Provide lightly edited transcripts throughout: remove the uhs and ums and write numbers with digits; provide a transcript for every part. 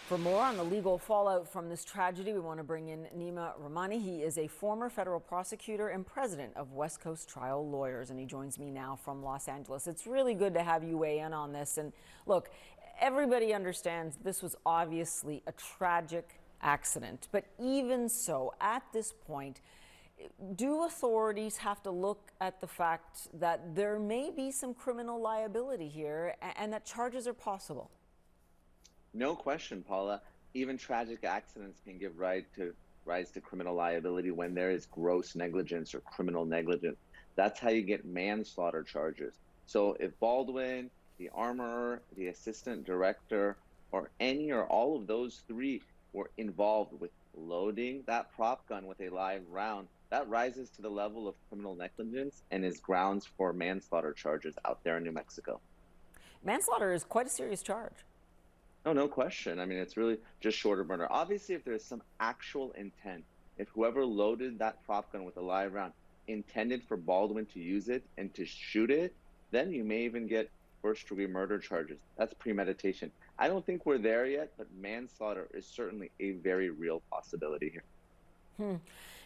For more on the legal fallout from this tragedy, we want to bring in Neama Rahmani. He is a former federal prosecutor and president of West Coast Trial Lawyers, and he joins me now from Los Angeles. It's really good to have you weigh in on this. And look, everybody understands this was obviously a tragic accident, but even so, at this point, do authorities have to look at the fact that there may be some criminal liability here and that charges are possible? No question, Paula. Even tragic accidents can give rise to criminal liability when there is gross negligence or criminal negligence. That's how you get manslaughter charges. So if Baldwin, the armorer, the assistant director, or any or all of those three were involved with loading that prop gun with a live round, that rises to the level of criminal negligence and is grounds for manslaughter charges out there in New Mexico. Manslaughter is quite a serious charge. Oh, no question. I mean, it's really just short of murder. Obviously, if there's some actual intent, if whoever loaded that prop gun with a live round intended for Baldwin to use it and to shoot it, then you may even get first-degree murder charges. That's premeditation. I don't think we're there yet, but manslaughter is certainly a very real possibility here.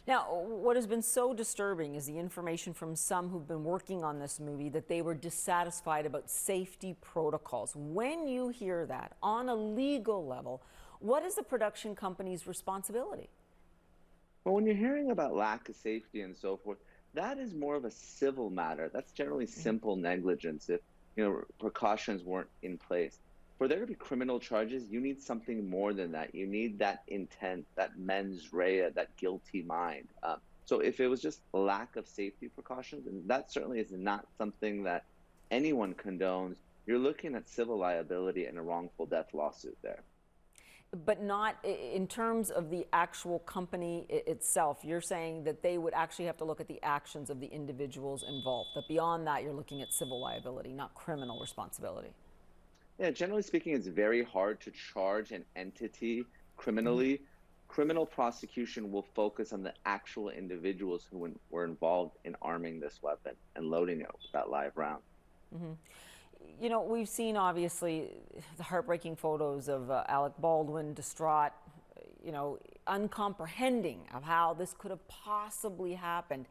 Now, what has been so disturbing is the information from some who've been working on this movie that they were dissatisfied about safety protocols. When you hear that on a legal level, what is the production company's responsibility? Well, when you're hearing about lack of safety and so forth, that is more of a civil matter. That's generally simple negligence if, precautions weren't in place. For there to be criminal charges, you need something more than that. You need that intent, that mens rea, that guilty mind. So if it was just lack of safety precautions, and that certainly is not something that anyone condones, you're looking at civil liability and a wrongful death lawsuit there. But not in terms of the actual company itself. You're saying that they would actually have to look at the actions of the individuals involved. That beyond that, you're looking at civil liability, not criminal responsibility. Yeah, generally speaking, it's very hard to charge an entity criminally. Criminal prosecution will focus on the actual individuals who were involved in arming this weapon and loading it with that live round. We've seen obviously the heartbreaking photos of Alec Baldwin distraught, uncomprehending of how this could have possibly happened.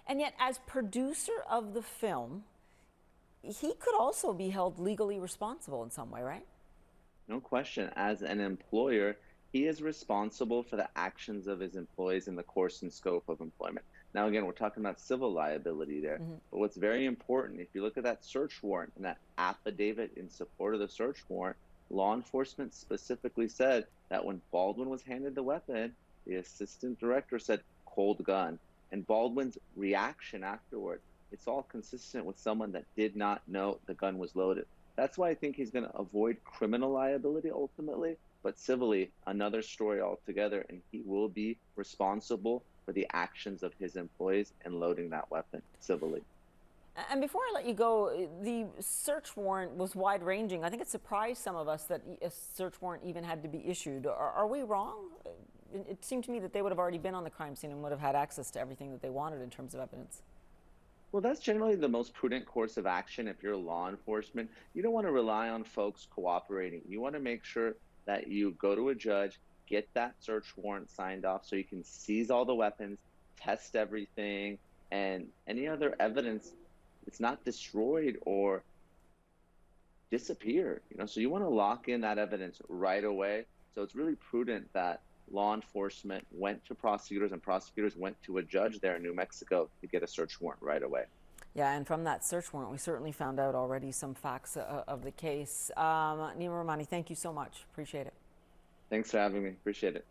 And yet, as producer of the film, he could also be held legally responsible in some way, right? No question. As an employer, he is responsible for the actions of his employees in the course and scope of employment. Now, again, we're talking about civil liability there. But what's very important, if you look at that search warrant and that affidavit in support of the search warrant, law enforcement specifically said that when Baldwin was handed the weapon, the assistant director said, "cold gun." And Baldwin's reaction afterward, it's all consistent with someone that did not know the gun was loaded. That's why I think he's going to avoid criminal liability ultimately, but civilly, another story altogether, and he will be responsible for the actions of his employees and loading that weapon civilly. And before I let you go, the search warrant was wide-ranging. I think it surprised some of us that a search warrant even had to be issued. Are we wrong? It seemed to me that they would have already been on the crime scene and would have had access to everything that they wanted in terms of evidence. Well, that's generally the most prudent course of action if you're law enforcement. You don't want to rely on folks cooperating. You want to make sure that you go to a judge, get that search warrant signed off so you can seize all the weapons, test everything, and any other evidence it's not destroyed or disappeared. So you want to lock in that evidence right away. So it's really prudent that law enforcement went to prosecutors and prosecutors went to a judge there in New Mexico to get a search warrant right away. Yeah, and from that search warrant, we certainly found out already some facts of the case. Neama Rahmani, thank you so much. Appreciate it. Thanks for having me. Appreciate it.